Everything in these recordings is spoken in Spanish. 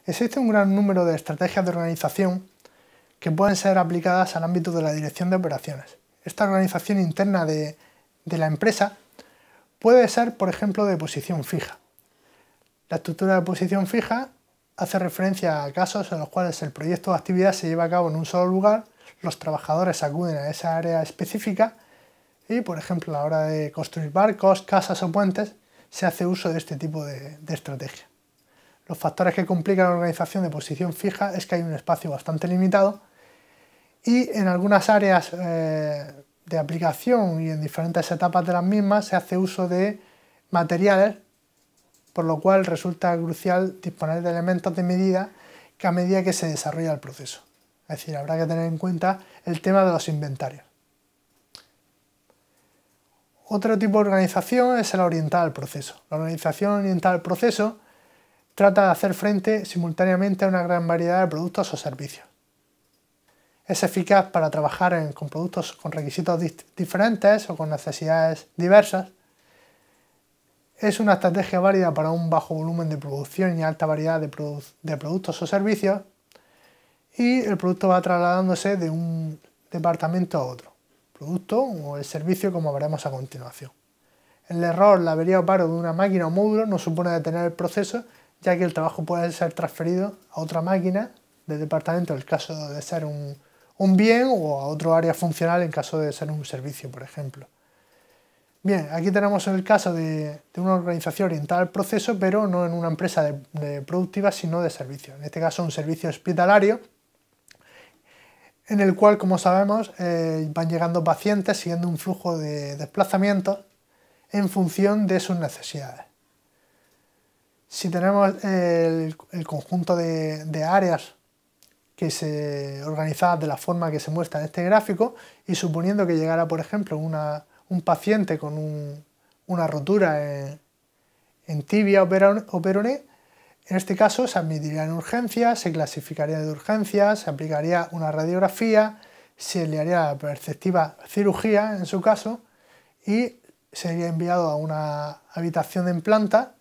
Existe un gran número de estrategias de organización que pueden ser aplicadas al ámbito de la dirección de operaciones. Esta organización interna de la empresa puede ser, por ejemplo, de posición fija. La estructura de posición fija hace referencia a casos en los cuales el proyecto o actividad se lleva a cabo en un solo lugar, los trabajadores acuden a esa área específica y, por ejemplo, a la hora de construir barcos, casas o puentes, se hace uso de este tipo de estrategia. Los factores que complican la organización de posición fija es que hay un espacio bastante limitado y en algunas áreas de aplicación y en diferentes etapas de las mismas se hace uso de materiales, por lo cual resulta crucial disponer de elementos de medida que a medida que se desarrolla el proceso. Es decir, habrá que tener en cuenta el tema de los inventarios. Otro tipo de organización es la orientada al proceso. La organización orientada al proceso trata de hacer frente simultáneamente a una gran variedad de productos o servicios. Es eficaz para trabajar con productos con requisitos diferentes o con necesidades diversas. Es una estrategia válida para un bajo volumen de producción y alta variedad de productos o servicios, y el producto va trasladándose de un departamento a otro, producto o el servicio, como veremos a continuación. El error, la avería o paro de una máquina o módulo no supone detener el proceso, ya que el trabajo puede ser transferido a otra máquina del departamento en el caso de ser un bien, o a otro área funcional en caso de ser un servicio, por ejemplo. Bien, aquí tenemos el caso de una organización orientada al proceso, pero no en una empresa productiva, sino de servicios. En este caso un servicio hospitalario, en el cual, como sabemos, van llegando pacientes siguiendo un flujo de desplazamientos en función de sus necesidades. Si tenemos el conjunto de áreas que se organizadas de la forma que se muestra en este gráfico, y suponiendo que llegara, por ejemplo, un paciente con una rotura en tibia o peroné, en este caso se admitiría en urgencias, se clasificaría de urgencias, se aplicaría una radiografía, se le haría la perceptiva cirugía en su caso y sería enviado a una habitación en planta,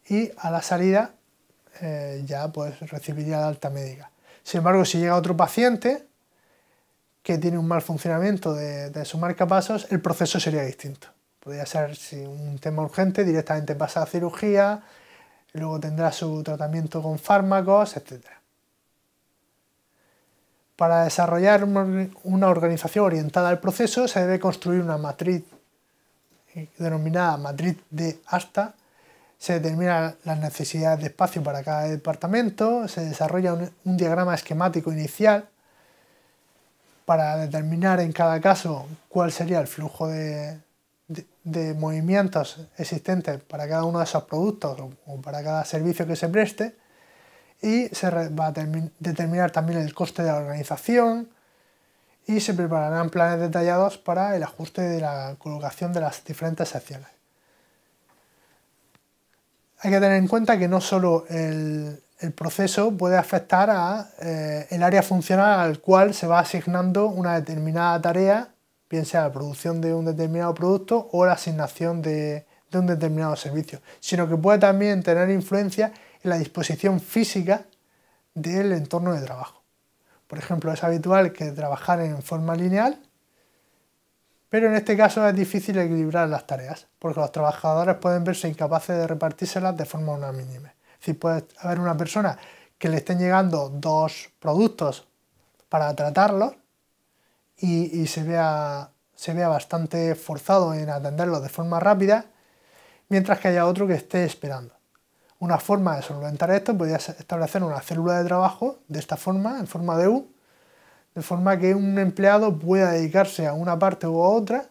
y a la salida ya pues recibiría la alta médica. Sin embargo, si llega otro paciente que tiene un mal funcionamiento de su marcapasos, el proceso sería distinto. Podría ser, si un tema urgente, directamente pasa a cirugía, luego tendrá su tratamiento con fármacos, etc. Para desarrollar una organización orientada al proceso se debe construir una matriz denominada matriz de Asta. Se determinan las necesidades de espacio para cada departamento, se desarrolla un diagrama esquemático inicial para determinar en cada caso cuál sería el flujo de movimientos existentes para cada uno de esos productos o para cada servicio que se preste, y se va a determinar también el coste de la organización y se prepararán planes detallados para el ajuste de la colocación de las diferentes secciones. Hay que tener en cuenta que no solo el proceso puede afectar a el área funcional al cual se va asignando una determinada tarea, bien sea la producción de un determinado producto o la asignación de un determinado servicio, sino que puede también tener influencia en la disposición física del entorno de trabajo. Por ejemplo, es habitual que trabajar en forma lineal, pero en este caso es difícil equilibrar las tareas, porque los trabajadores pueden verse incapaces de repartírselas de forma unánime. Es decir, puede haber una persona que le estén llegando 2 productos para tratarlos y se vea bastante forzado en atenderlos de forma rápida, mientras que haya otro que esté esperando. Una forma de solventar esto podría ser establecer una célula de trabajo de esta forma, en forma de U, de forma que un empleado pueda dedicarse a una parte u otra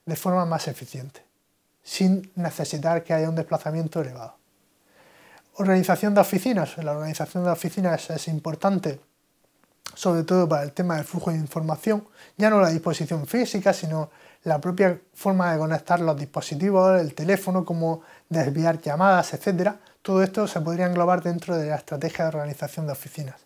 de forma más eficiente, sin necesitar que haya un desplazamiento elevado. Organización de oficinas. La organización de oficinas es importante, sobre todo para el tema del flujo de información, ya no la disposición física, sino la propia forma de conectar los dispositivos, el teléfono, cómo desviar llamadas, etc. Todo esto se podría englobar dentro de la estrategia de organización de oficinas.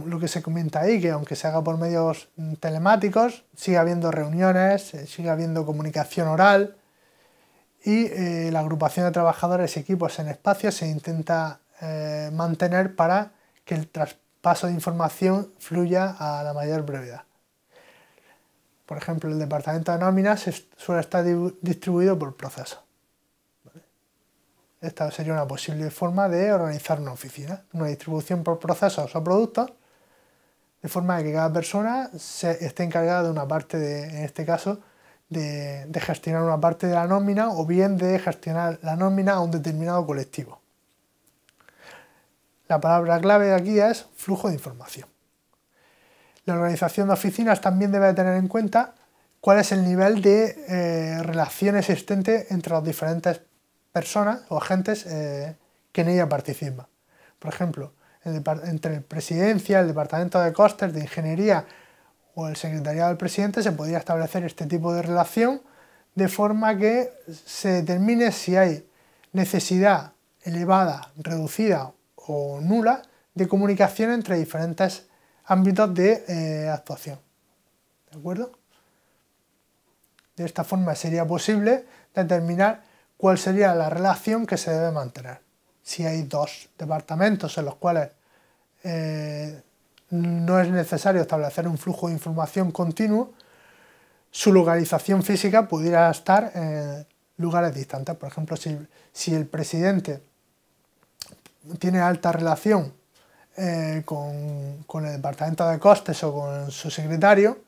Lo que se comenta ahí, que aunque se haga por medios telemáticos, sigue habiendo reuniones, sigue habiendo comunicación oral, y la agrupación de trabajadores y equipos en espacios se intenta mantener para que el traspaso de información fluya a la mayor brevedad. Por ejemplo, el departamento de nóminas suele estar distribuido por procesos. Esta sería una posible forma de organizar una oficina, una distribución por procesos o productos, de forma que cada persona esté encargada de una parte, en este caso, de gestionar una parte de la nómina o bien de gestionar la nómina a un determinado colectivo. La palabra clave aquí es flujo de información. La organización de oficinas también debe tener en cuenta cuál es el nivel de relación existente entre las diferentes personas o agentes que en ella participan. Por ejemplo, entre presidencia, el departamento de costes, de ingeniería o el secretariado del presidente se podría establecer este tipo de relación de forma que se determine si hay necesidad elevada, reducida o nula de comunicación entre diferentes ámbitos de actuación. ¿De acuerdo? De esta forma sería posible determinar cuál sería la relación que se debe mantener. Si hay dos departamentos en los cuales no es necesario establecer un flujo de información continuo, su localización física pudiera estar en lugares distantes. Por ejemplo, si el presidente tiene alta relación con el departamento de costes o con su secretario,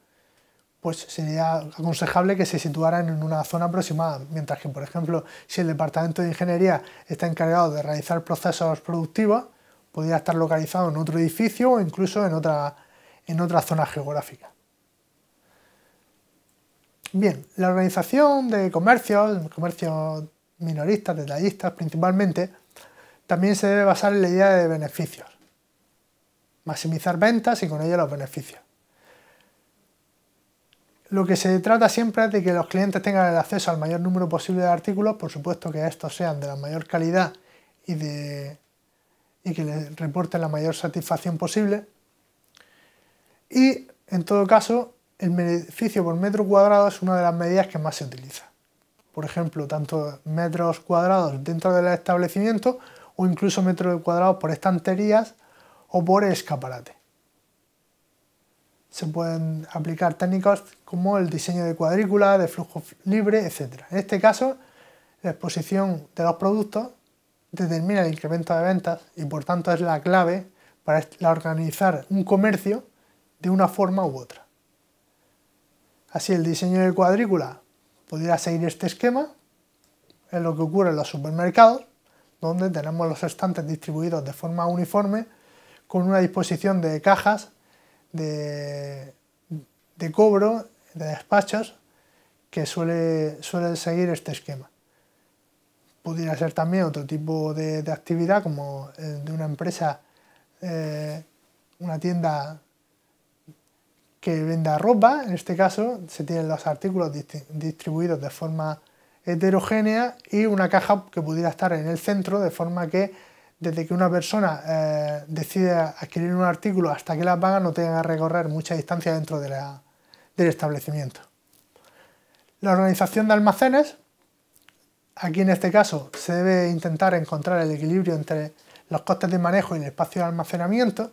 pues sería aconsejable que se situaran en una zona aproximada, mientras que, por ejemplo, si el departamento de ingeniería está encargado de realizar procesos productivos, podría estar localizado en otro edificio o incluso en otra zona geográfica. Bien, la organización de comercios minoristas, detallistas principalmente, también se debe basar en la idea de beneficios. Maximizar ventas y con ello los beneficios. Lo que se trata siempre es de que los clientes tengan el acceso al mayor número posible de artículos, por supuesto que estos sean de la mayor calidad y que les reporten la mayor satisfacción posible. Y, en todo caso, el beneficio por metro cuadrado es una de las medidas que más se utiliza. Por ejemplo, tanto metros cuadrados dentro del establecimiento o incluso metros cuadrados por estanterías o por escaparate. Se pueden aplicar técnicas como el diseño de cuadrícula, de flujo libre, etc. En este caso, la exposición de los productos determina el incremento de ventas y por tanto es la clave para organizar un comercio de una forma u otra. Así, el diseño de cuadrícula podría seguir este esquema, es lo que ocurre en los supermercados, donde tenemos los estantes distribuidos de forma uniforme con una disposición de cajas de cobro, de despachos, que suele seguir este esquema. Podría ser también otro tipo de actividad, como de una empresa, una tienda que venda ropa. En este caso se tienen los artículos distribuidos de forma heterogénea y una caja que pudiera estar en el centro, de forma que desde que una persona decide adquirir un artículo hasta que la paga no tenga que recorrer mucha distancia dentro del establecimiento. La organización de almacenes, aquí en este caso se debe intentar encontrar el equilibrio entre los costes de manejo y el espacio de almacenamiento.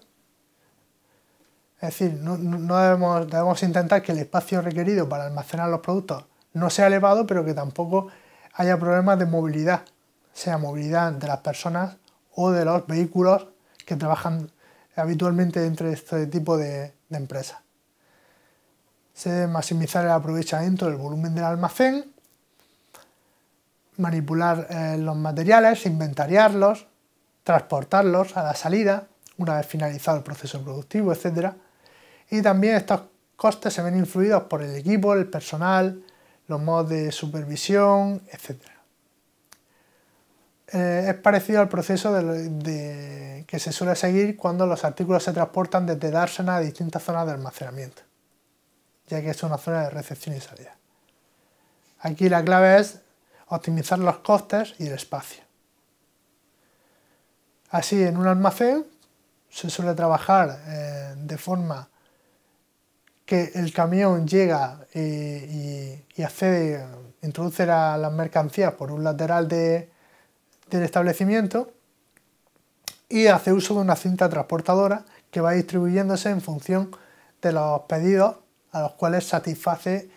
Es decir, debemos intentar que el espacio requerido para almacenar los productos no sea elevado, pero que tampoco haya problemas de movilidad, sea movilidad de las personas o de los vehículos que trabajan habitualmente dentro de este tipo de empresas. Se debe maximizar el aprovechamiento del volumen del almacén, manipular los materiales, inventariarlos, transportarlos a la salida, una vez finalizado el proceso productivo, etc. Y también estos costes se ven influidos por el equipo, el personal, los modos de supervisión, etc. Es parecido al proceso que se suele seguir cuando los artículos se transportan desde dársena a distintas zonas de almacenamiento, ya que es una zona de recepción y salida. Aquí la clave es optimizar los costes y el espacio. Así, en un almacén se suele trabajar de forma que el camión llega y accede introduce las mercancías por un lateral del establecimiento y hace uso de una cinta transportadora que va distribuyéndose en función de los pedidos a los cuales satisface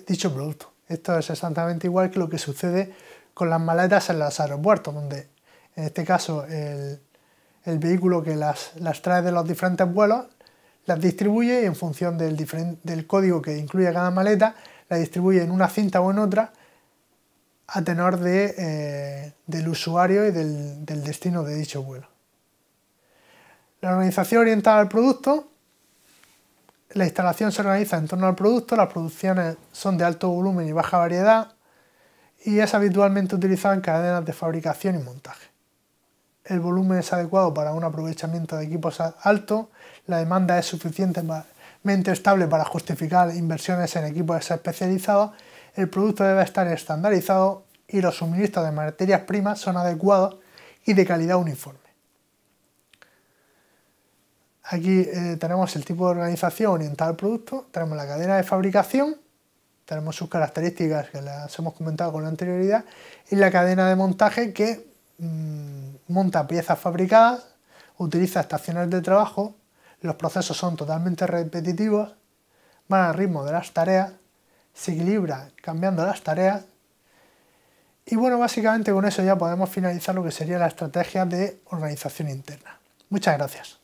dicho producto. Esto es exactamente igual que lo que sucede con las maletas en los aeropuertos, donde en este caso el vehículo que las trae de los diferentes vuelos las distribuye y en función del código que incluye cada maleta la distribuye en una cinta o en otra a tenor del usuario y del destino de dicho vuelo. La organización orientada al producto. La instalación se organiza en torno al producto, las producciones son de alto volumen y baja variedad y es habitualmente utilizada en cadenas de fabricación y montaje. El volumen es adecuado para un aprovechamiento de equipos alto, la demanda es suficientemente estable para justificar inversiones en equipos especializados, el producto debe estar estandarizado y los suministros de materias primas son adecuados y de calidad uniforme. Aquí tenemos el tipo de organización orientada al producto, tenemos la cadena de fabricación, tenemos sus características que las hemos comentado con anterioridad, y la cadena de montaje que monta piezas fabricadas, utiliza estaciones de trabajo, los procesos son totalmente repetitivos, van al ritmo de las tareas, se equilibra cambiando las tareas, y bueno, básicamente con eso ya podemos finalizar lo que sería la estrategia de organización interna. Muchas gracias.